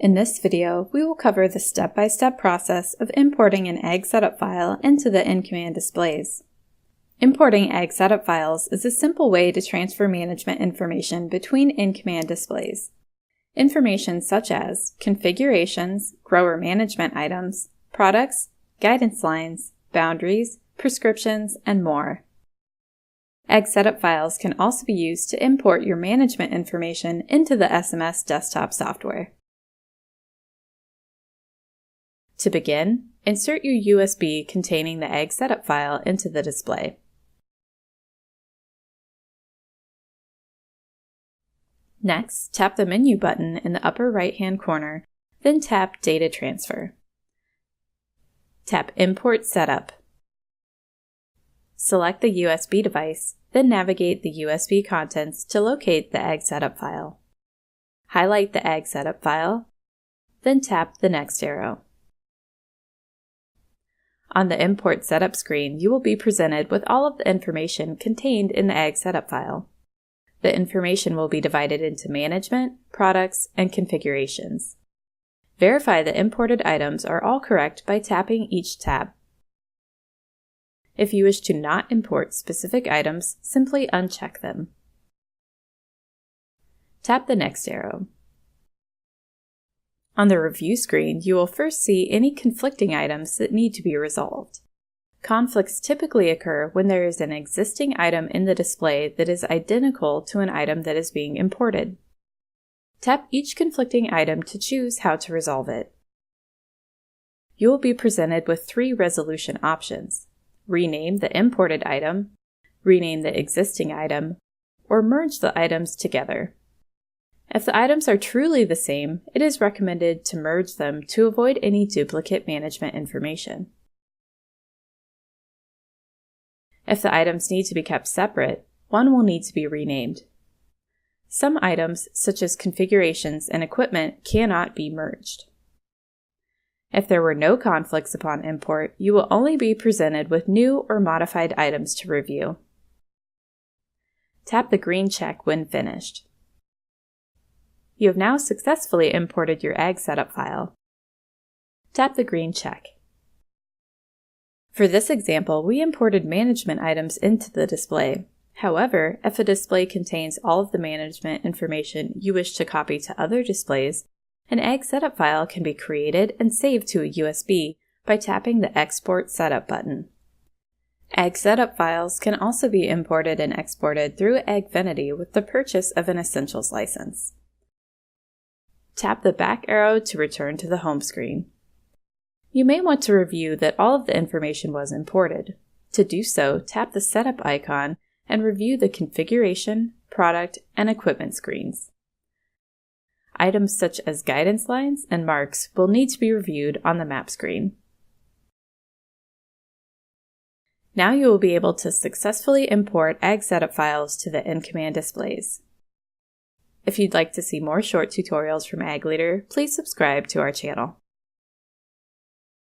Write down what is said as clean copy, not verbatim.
In this video, we will cover the step-by-step process of importing an Agsetup file into the InCommand displays. Importing Agsetup files is a simple way to transfer management information between InCommand displays. Information such as configurations, grower management items, products, guidance lines, boundaries, prescriptions, and more. Agsetup files can also be used to import your management information into the SMS desktop software. To begin, insert your USB containing the Agsetup file into the display. Next, tap the menu button in the upper right-hand corner, then tap Data Transfer. Tap Import Setup. Select the USB device, then navigate the USB contents to locate the Agsetup file. Highlight the Agsetup file, then tap the next arrow. On the Import Setup screen, you will be presented with all of the information contained in the Agsetup file. The information will be divided into management, products, and configurations. Verify the imported items are all correct by tapping each tab. If you wish to not import specific items, simply uncheck them. Tap the next arrow. On the review screen, you will first see any conflicting items that need to be resolved. Conflicts typically occur when there is an existing item in the display that is identical to an item that is being imported. Tap each conflicting item to choose how to resolve it. You will be presented with 3 resolution options: rename the imported item, rename the existing item, or merge the items together. If the items are truly the same, it is recommended to merge them to avoid any duplicate management information. If the items need to be kept separate, one will need to be renamed. Some items, such as configurations and equipment, cannot be merged. If there were no conflicts upon import, you will only be presented with new or modified items to review. Tap the green check when finished. You have now successfully imported your Agsetup file. Tap the green check. For this example, we imported management items into the display. However, if a display contains all of the management information you wish to copy to other displays, an Agsetup file can be created and saved to a USB by tapping the Export Setup button. Agsetup files can also be imported and exported through Agfinity with the purchase of an Essentials license. Tap the back arrow to return to the home screen. You may want to review that all of the information was imported. To do so, tap the Setup icon and review the Configuration, Product, and Equipment screens. Items such as guidance lines and marks will need to be reviewed on the map screen. Now you will be able to successfully import Agsetup files to the InCommand displays. If you'd like to see more short tutorials from Ag Leader, please subscribe to our channel.